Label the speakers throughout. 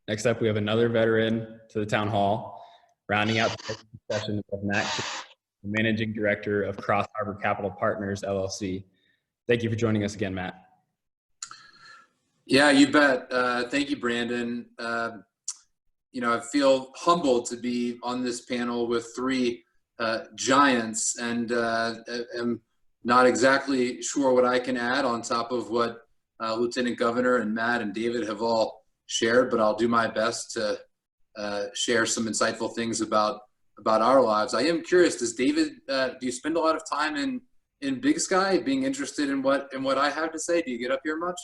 Speaker 1: Next up, we have another veteran to the town hall, rounding out the session of Matt, the Managing Director of CrossHarbor Capital Partners, LLC. Thank you for joining us again, Matt.
Speaker 2: Yeah, you bet. Thank you, Brandon. I feel humbled to be on this panel with three giants, and am not exactly sure what I can add on top of what Lieutenant Governor and Matt and David have all shared, but I'll do my best to share some insightful things about our lives. I am curious, does David, do you spend a lot of time in Big Sky, being interested in what I have to say? Do you get up here much?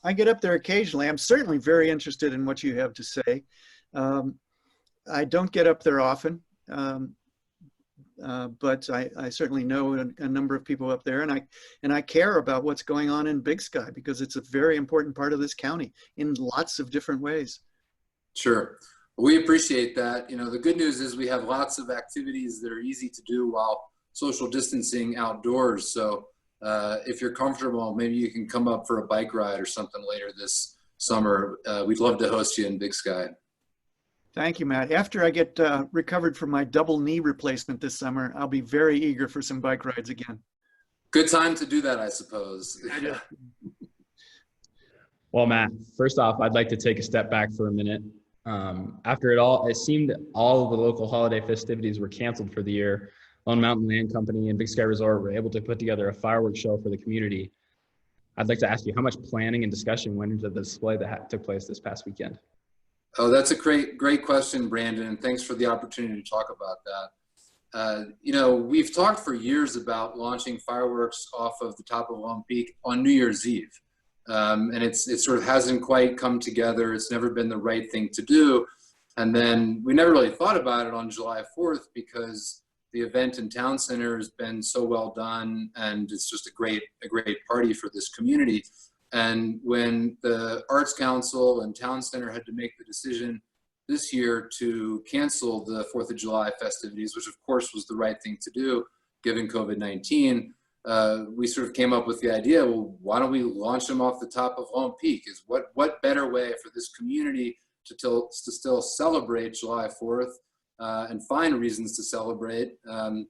Speaker 3: I get up there occasionally. I'm certainly very interested in what you have to say. I don't get up there often, but I certainly know a number of people up there, and I care about what's going on in Big Sky because it's a very important part of this county in lots of different ways. Sure.
Speaker 2: We appreciate that. The good news is we have lots of activities that are easy to do while social distancing outdoors. So if you're comfortable, maybe you can come up for a bike ride or something later this summer. We'd love to host you in Big Sky.
Speaker 3: Thank you, Matt. After I get recovered from my double knee replacement this summer, I'll be very eager for some bike rides again.
Speaker 2: Good time to do that, I suppose.
Speaker 1: Well, Matt, first off, I'd like to take a step back for a minute. After it seemed all of the local holiday festivities were canceled for the year. Lone Mountain Land Company and Big Sky Resort were able to put together a fireworks show for the community. I'd like to ask you how much planning and discussion went into the display that took place this past weekend.
Speaker 2: Oh, that's a great question, Brandon, and thanks for the opportunity to talk about that. We've talked for years about launching fireworks off of the top of Lone Peak on New Year's Eve. And it sort of hasn't quite come together. It's never been the right thing to do. And then we never really thought about it on July 4th because the event in Town Center has been so well done, and it's just a great party for this community. And when the Arts Council and Town Center had to make the decision this year to cancel the 4th of July festivities, which of course was the right thing to do given COVID-19, we sort of came up with the idea, well, why don't we launch them off the top of Lone Peak? Is what better way for this community to still celebrate July 4th and find reasons to celebrate, than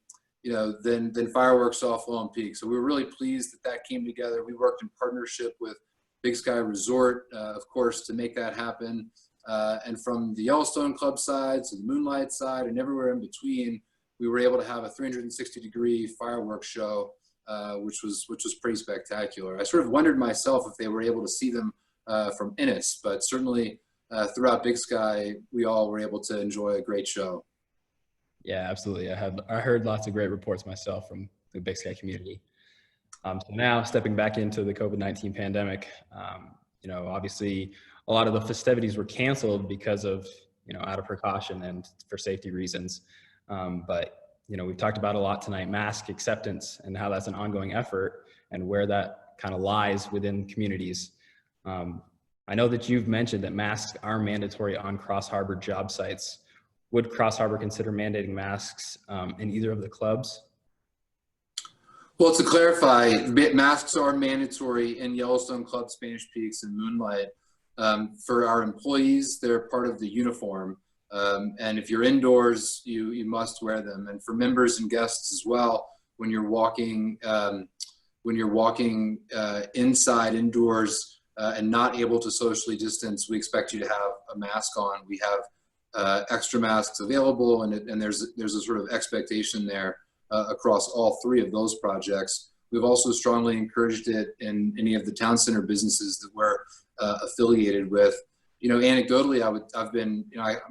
Speaker 2: fireworks off Lone Peak. So we were really pleased that came together. We worked in partnership with Big Sky Resort, of course, to make that happen. And from the Yellowstone Club side to the Moonlight side and everywhere in between, we were able to have a 360-degree fireworks show, which was pretty spectacular. I sort of wondered myself if they were able to see them from Innis, but certainly throughout Big Sky, we all were able to enjoy a great show.
Speaker 1: Yeah, absolutely. I heard lots of great reports myself from the Big Sky community. So now stepping back into the COVID-19 pandemic, obviously a lot of the festivities were canceled because of, out of precaution and for safety reasons. But we've talked about a lot tonight, mask acceptance and how that's an ongoing effort and where that kind of lies within communities. I know that you've mentioned that masks are mandatory on CrossHarbor job sites. Would CrossHarbor consider mandating masks in either of the clubs?
Speaker 2: Well, to clarify, masks are mandatory in Yellowstone Club, Spanish Peaks, and Moonlight. For our employees, they're part of the uniform. And if you're indoors, you must wear them. And for members and guests as well, when you're walking inside, indoors, and not able to socially distance, we expect you to have a mask on. We have extra masks available, and there's a sort of expectation there across all three of those projects. We've also strongly encouraged it in any of the town center businesses that we're affiliated with. Anecdotally,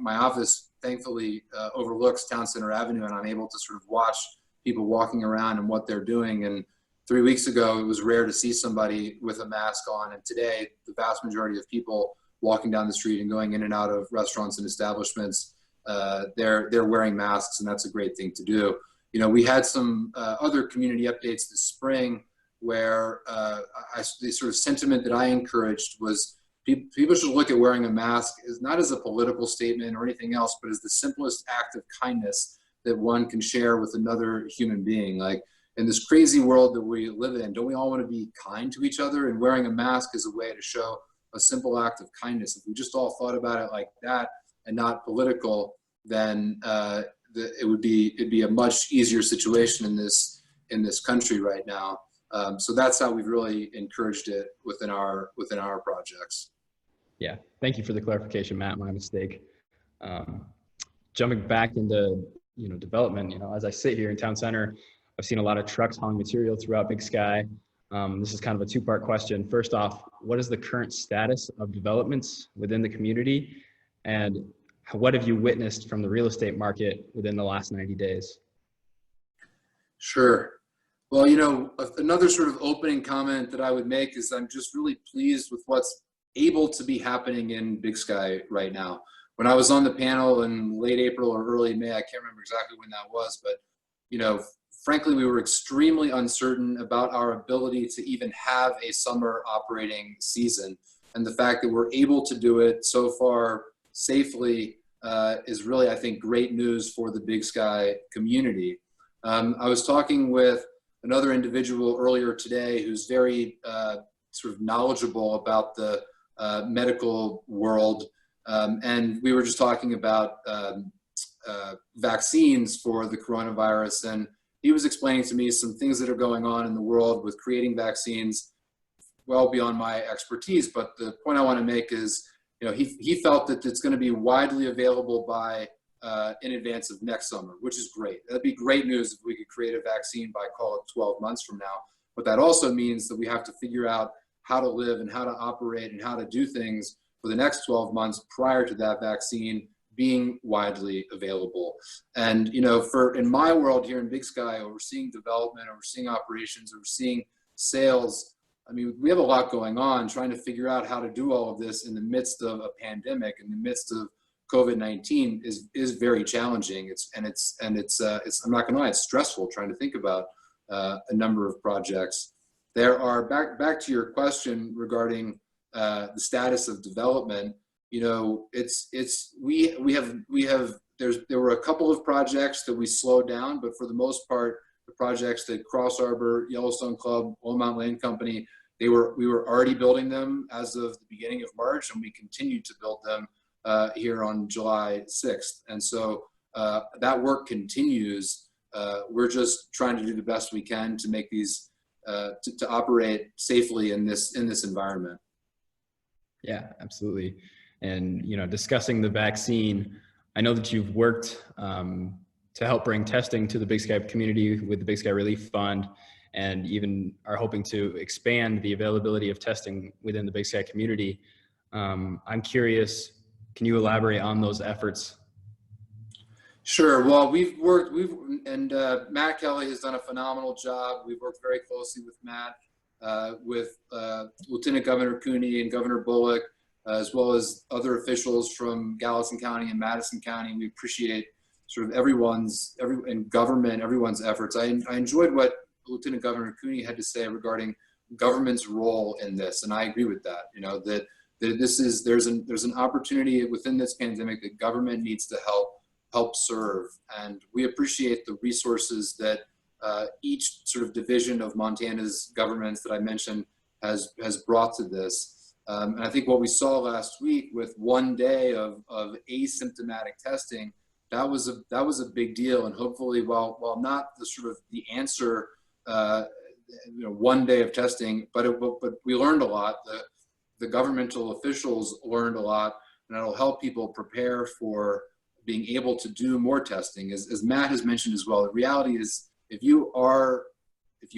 Speaker 2: my office thankfully overlooks Town Center Avenue, and I'm able to sort of watch people walking around and what they're doing. And 3 weeks ago, it was rare to see somebody with a mask on, and today, the vast majority of people walking down the street and going in and out of restaurants and establishments, they're wearing masks, and that's a great thing to do. We had some other community updates this spring where the sort of sentiment that I encouraged was people should look at wearing a mask as not as a political statement or anything else, but as the simplest act of kindness that one can share with another human being. Like, in this crazy world that we live in, don't we all want to be kind to each other? And wearing a mask is a way to show a simple act of kindness. If we just all thought about it like that and not political, then it'd be a much easier situation in this country right now. So that's how we've really encouraged it within our projects.
Speaker 1: Yeah, thank you for the clarification, Matt. My mistake. Jumping back into development, as I sit here in town center, I've seen a lot of trucks hauling material throughout Big Sky. This is kind of a two-part question. First off, what is the current status of developments within the community, and what have you witnessed from the real estate market within the last 90 days?
Speaker 2: Sure. Well, another sort of opening comment that I would make is I'm just really pleased with what's able to be happening in Big Sky right now. When I was on the panel in late April or early May, I can't remember exactly when that was, but frankly, we were extremely uncertain about our ability to even have a summer operating season. And the fact that we're able to do it so far safely is really, I think, great news for the Big Sky community. I was talking with another individual earlier today who's very sort of knowledgeable about the medical world. And we were just talking about vaccines for the coronavirus. And he was explaining to me some things that are going on in the world with creating vaccines well beyond my expertise. But the point I want to make is, he felt that it's going to be widely available by in advance of next summer, which is great. That'd be great news if we could create a vaccine by, call it, 12 months from now. But that also means that we have to figure out how to live and how to operate and how to do things for the next 12 months prior to that vaccine being widely available. And, in my world here in Big Sky, overseeing development, overseeing operations, overseeing sales, I mean, we have a lot going on trying to figure out how to do all of this in the midst of a pandemic, in the midst of COVID-19 is very challenging. I'm not gonna lie, it's stressful trying to think about a number of projects. There are, back to your question regarding the status of development, there were a couple of projects that we slowed down, but for the most part, the projects that CrossHarbor, Yellowstone Club, Lone Mountain Land Company, we were already building them as of the beginning of March, and we continued to build them here on July 6th. And so that work continues. We're just trying to do the best we can to make these, to operate safely in this environment.
Speaker 1: Yeah, absolutely. And, discussing the vaccine, I know that you've worked to help bring testing to the Big Sky community with the Big Sky Relief Fund, and even are hoping to expand the availability of testing within the Big Sky community. I'm curious, can you elaborate on those efforts?
Speaker 2: Sure. Well, Matt Kelly has done a phenomenal job. We've worked very closely with Matt, with Lieutenant Governor Cooney and Governor Bullock, as well as other officials from Gallatin County and Madison County. We appreciate sort of everyone's efforts. I enjoyed what Lieutenant Governor Cooney had to say regarding government's role in this, and I agree with that. That there's an opportunity within this pandemic that government needs to help serve, and we appreciate the resources that each sort of division of Montana's governments that I mentioned has brought to this. And I think what we saw last week with 1 day of asymptomatic testing, that was a big deal. And hopefully, while not the sort of the answer, 1 day of testing, but we learned a lot. The governmental officials learned a lot, and it'll help people prepare for being able to do more testing. As Matt has mentioned as well, the reality is if you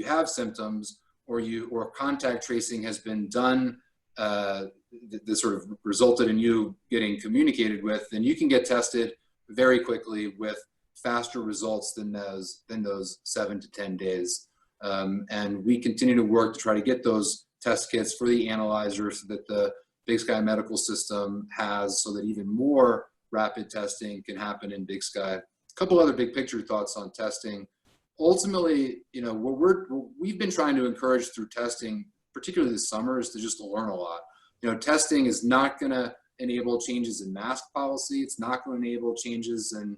Speaker 2: have symptoms or contact tracing has been done that sort of resulted in you getting communicated with, then you can get tested very quickly with faster results than those 7 to 10 days. And we continue to work to try to get those test kits for the analyzers that the Big Sky medical system has, so that even more rapid testing can happen in Big Sky. A couple other big picture thoughts on testing. Ultimately, what we've been trying to encourage through testing, particularly this summer, is to just learn a lot. Testing is not going to enable changes in mask policy. It's not going to enable changes in,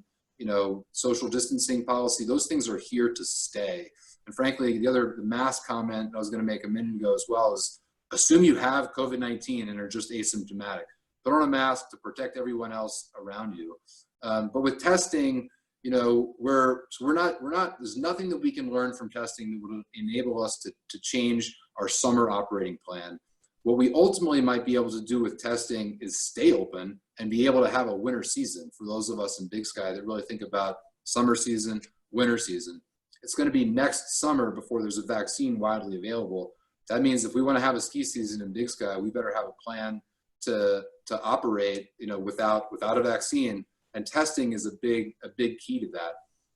Speaker 2: social distancing policy. Those things are here to stay. And frankly, the mask comment I was going to make a minute ago as well is assume you have COVID-19 and are just asymptomatic. Put on a mask to protect everyone else around you. But with testing, you know, there's nothing that we can learn from testing that would enable us to change our summer operating plan. What we ultimately might be able to do with testing is stay open and be able to have a winter season for those of us in Big Sky that really think about summer season, winter season. It's going to be next summer before there's a vaccine widely available. That means if we want to have a ski season in Big Sky, we better have a plan to operate, you know, without a vaccine. And testing is a big key to that.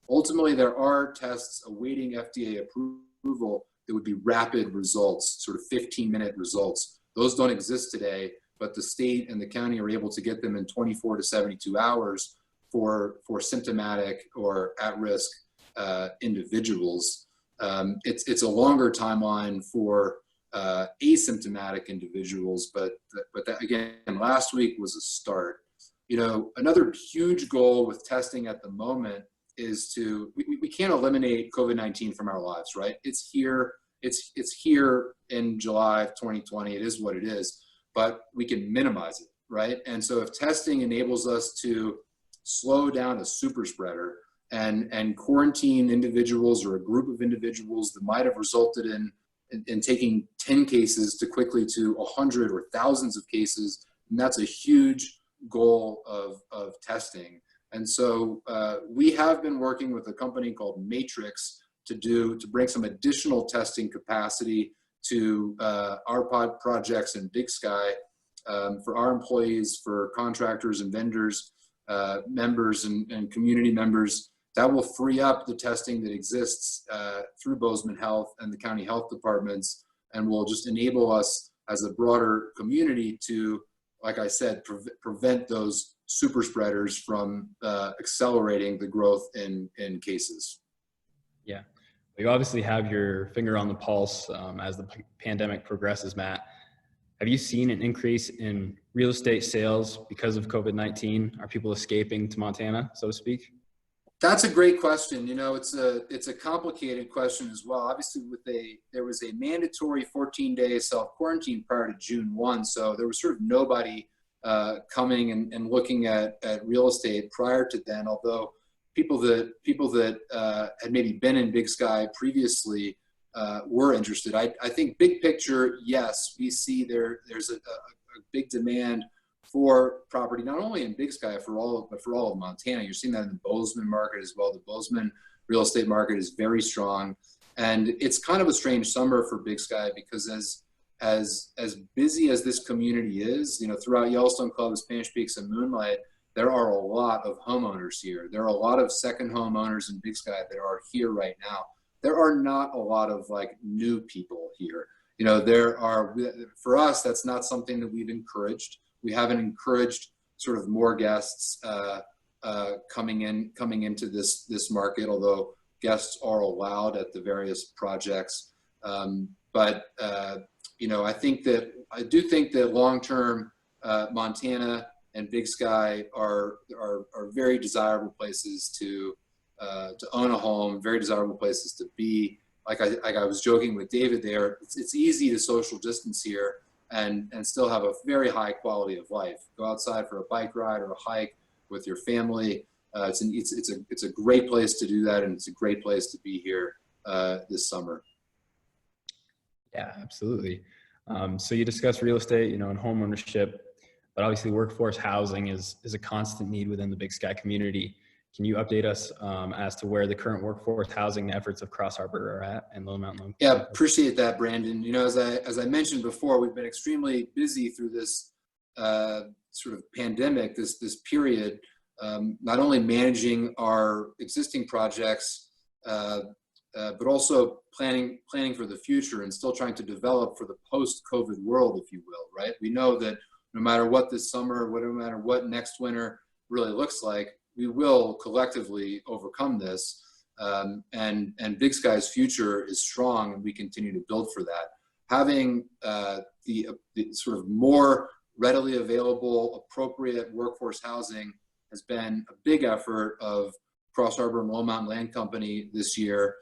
Speaker 2: Ultimately, there are tests awaiting FDA approval that would be rapid results, sort of 15-minute results. Those don't exist today, but the state and the county are able to get them in 24 to 72 hours for symptomatic or at-risk individuals. It's a longer timeline for asymptomatic individuals, but that, again, last week was a start. You know, another huge goal with testing at the moment is we can't eliminate COVID-19 from our lives, right? It's here. It's here in July of 2020. It is what it is, but we can minimize it, right? And so if testing enables us to slow down a super spreader and quarantine individuals or a group of individuals that might have resulted in taking 10 cases to quickly to 100 or thousands of cases, and that's a huge goal of testing. And so we have been working with a company called Matrix to bring some additional testing capacity to our projects in Big Sky for our employees, for contractors and vendors, members and community members. That will free up the testing that exists through Bozeman Health and the county health departments, and will just enable us as a broader community to, like I said, prevent those super spreaders from accelerating the growth in cases.
Speaker 1: Yeah, you obviously have your finger on the pulse as the pandemic progresses, Matt. Have you seen an increase in real estate sales because of COVID-19? Are people escaping to Montana, so to speak?
Speaker 2: That's a great question. You know, it's a complicated question as well. Obviously, there was a mandatory 14-day self-quarantine prior to June 1, so there was sort of nobody coming and looking at real estate prior to then. Although people that had maybe been in Big Sky previously were interested. I think big picture, yes, we see there's a big demand for property, not only in Big Sky, but for all of Montana. You're seeing that in the Bozeman market as well. The Bozeman real estate market is very strong. And it's kind of a strange summer for Big Sky because as busy as this community is, you know, throughout Yellowstone Club, Spanish Peaks, and Moonlight, there are a lot of homeowners here. There are a lot of second homeowners in Big Sky that are here right now. There are not a lot of like new people here. You know, for us, that's not something that we've encouraged. We haven't encouraged sort of more guests coming into this market, although guests are allowed at the various projects. But you know, I do think that long-term Montana and Big Sky are very desirable places to own a home, very desirable places to be. Like I was joking with David there, it's easy to social distance here and still have a very high quality of life. Go outside for a bike ride or a hike with your family. It's a great place to do that, and it's a great place to be here this summer.
Speaker 1: Yeah, absolutely. So you discussed real estate, you know, and home ownership, but obviously workforce housing is a constant need within the Big Sky community. Can you update us as to where the current workforce housing efforts of CrossHarbor are at and Lone Mountain?
Speaker 2: Yeah, appreciate that, Brandon. You know, as I mentioned before, we've been extremely busy through this sort of pandemic, this period, not only managing our existing projects, but also planning for the future and still trying to develop for the post-COVID world, if you will, right? We know that no matter what this summer, no matter what next winter really looks like, we will collectively overcome this. And Big Sky's future is strong, and we continue to build for that. Having the sort of more readily available, appropriate workforce housing has been a big effort of CrossHarbor and Lone Mountain Land Company this year.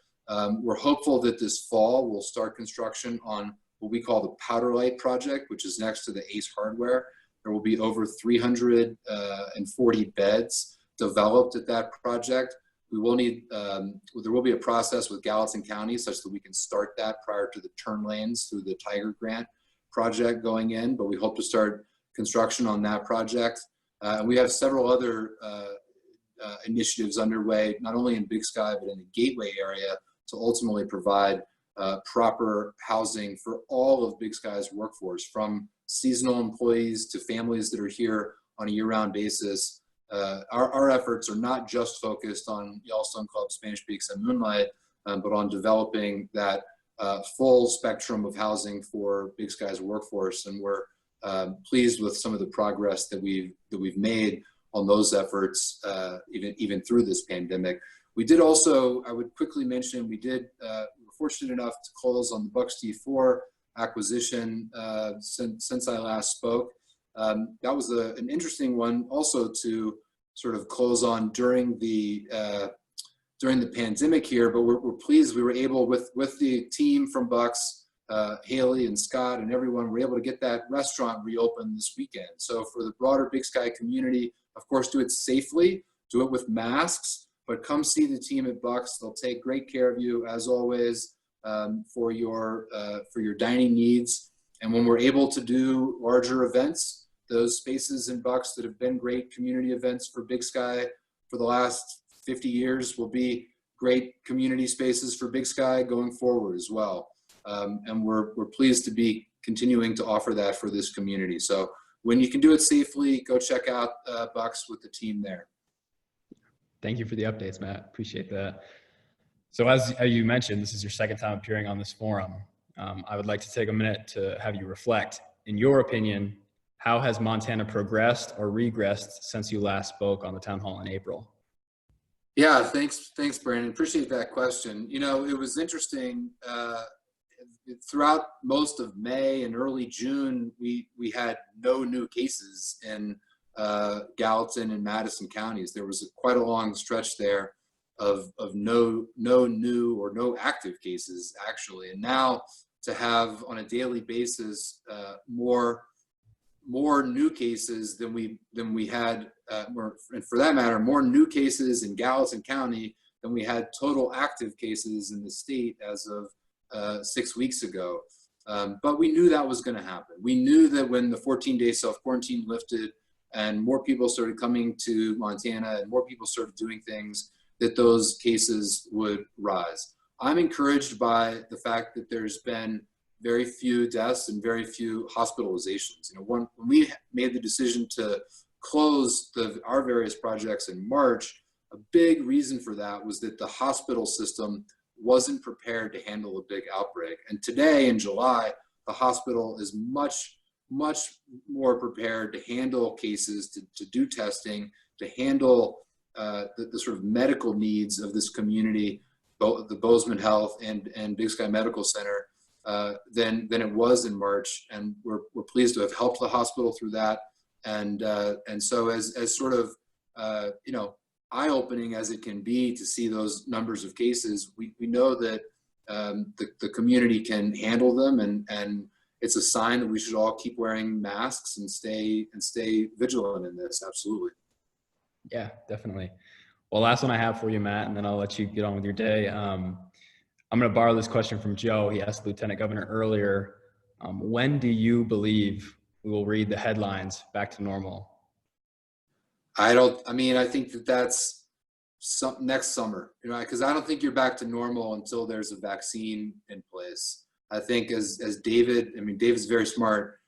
Speaker 2: We're hopeful that this fall we'll start construction on what we call the Powder Light project, which is next to the Ace Hardware. There will be over 340 beds developed at that project. We will need, there will be a process with Gallatin County such that we can start that prior to the turn lanes through the Tiger Grant project going in, but we hope to start construction on that project. And we have several other initiatives underway, not only in Big Sky, but in the Gateway area to ultimately provide proper housing for all of Big Sky's workforce, from seasonal employees to families that are here on a year-round basis. Our efforts are not just focused on Yellowstone Club, Spanish Peaks, and Moonlight, but on developing that full spectrum of housing for Big Sky's workforce. And we're pleased with some of the progress that we've made on those efforts, even through this pandemic. We did also, I would quickly mention, we were fortunate enough to close on the Bucks T4 acquisition since I last spoke. That was an interesting one also to sort of close on during the pandemic here, but we're pleased we were able, with the team from Bucks, Haley and Scott and everyone, were able to get that restaurant reopened this weekend. So for the broader Big Sky community, of course, do it safely, do it with masks, but come see the team at Bucks. They'll take great care of you, as always, for your dining needs. And when we're able to do larger events, those spaces in Bucks that have been great community events for Big Sky for the last 50 years will be great community spaces for Big Sky going forward as well. And we're pleased to be continuing to offer that for this community. So when you can do it safely, go check out Bucks with the team there.
Speaker 1: Thank you for the updates, Matt. Appreciate that. So as you mentioned, this is your second time appearing on this forum. I would like to take a minute to have you reflect. In your opinion, how has Montana progressed or regressed since you last spoke on the town hall in April?
Speaker 2: Yeah, thanks, Brandon. Appreciate that question. You know, it was interesting. Throughout most of May and early June, we had no new cases in Gallatin and Madison counties. There was quite a long stretch there of no new or no active cases, actually. And now to have on a daily basis more new cases than we had, and for that matter, more new cases in Gallatin County than we had total active cases in the state as of 6 weeks ago. But we knew that was going to happen. We knew that when the 14-day self-quarantine lifted and more people started coming to Montana and more people started doing things, that those cases would rise. I'm encouraged by the fact that there's been very few deaths and very few hospitalizations. You know, when we made the decision to close our various projects in March, a big reason for that was that the hospital system wasn't prepared to handle a big outbreak. And today in July, the hospital is much more prepared to handle cases, to do testing, to handle the sort of medical needs of this community, both the Bozeman Health and Big Sky Medical Center, than it was in March. And we're pleased to have helped the hospital through that. And so as sort of, you know, eye-opening as it can be to see those numbers of cases, we know that the community can handle them, and it's a sign that we should all keep wearing masks and stay vigilant in this. Absolutely.
Speaker 1: Yeah, definitely. Well, last one I have for you, Matt, and then I'll let you get on with your day. I'm going to borrow this question from Joe. He asked the Lieutenant Governor earlier, when do you believe we will read the headlines back to normal?
Speaker 2: I think that's next summer, you know, because I don't think you're back to normal until there's a vaccine in place. I think as David, David's a very smart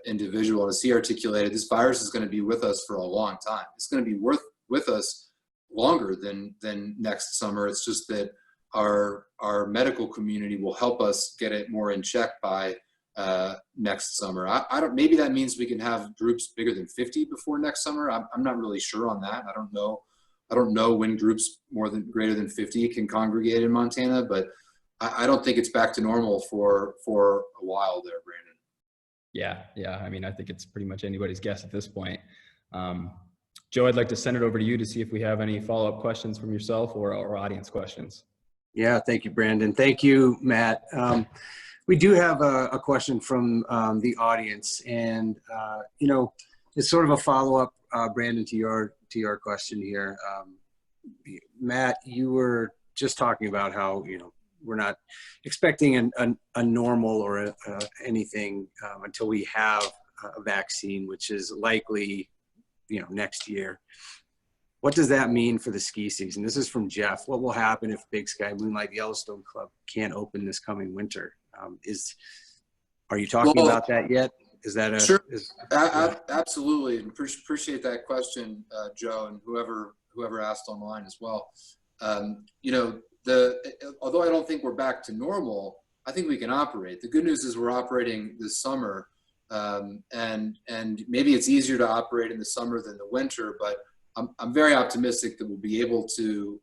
Speaker 2: individual, and as he articulated, this virus is going to be with us for a long time. It's going to be with us longer than next summer. It's just that our medical community will help us get it more in check by next summer. Maybe that means we can have groups bigger than 50 before next summer. I'm not really sure on that. I don't know when groups greater than 50 can congregate in Montana, but I don't think it's back to normal for a while there, Brandon.
Speaker 1: Yeah. I mean, I think it's pretty much anybody's guess at this point. Joe, I'd like to send it over to you to see if we have any follow-up questions from yourself or audience questions.
Speaker 4: Yeah, thank you, Brandon. Thank you, Matt. We do have a question from the audience, and you know, it's sort of a follow-up, Brandon, to your question here. Matt, you were just talking about how, you know, we're not expecting a normal or anything until we have a vaccine, which is likely, you know, next year. What does that mean for the ski season? This is from Jeff. What will happen if Big Sky Moonlight Yellowstone Club can't open this coming winter? Are you talking about that yet? Is that a
Speaker 2: sure? Absolutely, and appreciate that question, Joe, and whoever asked online as well. You know, although I don't think we're back to normal, I think we can operate. The good news is we're operating this summer, and maybe it's easier to operate in the summer than the winter, but I'm very optimistic that we'll be able to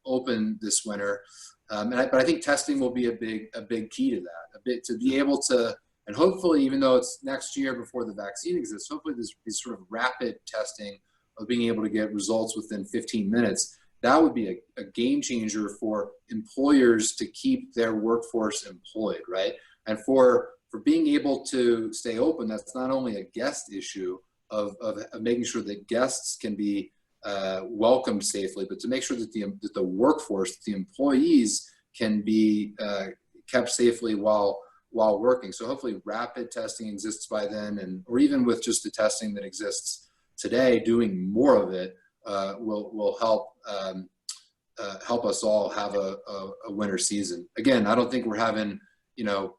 Speaker 2: open this winter. But I think testing will be a big key to that, to be able to, and hopefully, even though it's next year before the vaccine exists, hopefully this sort of rapid testing of being able to get results within 15 minutes, that would be a game changer for employers to keep their workforce employed, right? And for being able to stay open, that's not only a guest issue of making sure that guests can be welcomed safely, but to make sure that the workforce, the employees, can be kept safely while working. So hopefully rapid testing exists by then, or even with just the testing that exists today, doing more of it will help us all have a winter season. Again, I don't think we're having, you know,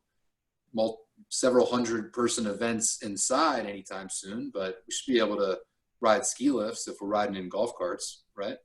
Speaker 2: several 100-person events inside anytime soon, but we should be able to ride ski lifts if we're riding in golf carts, right?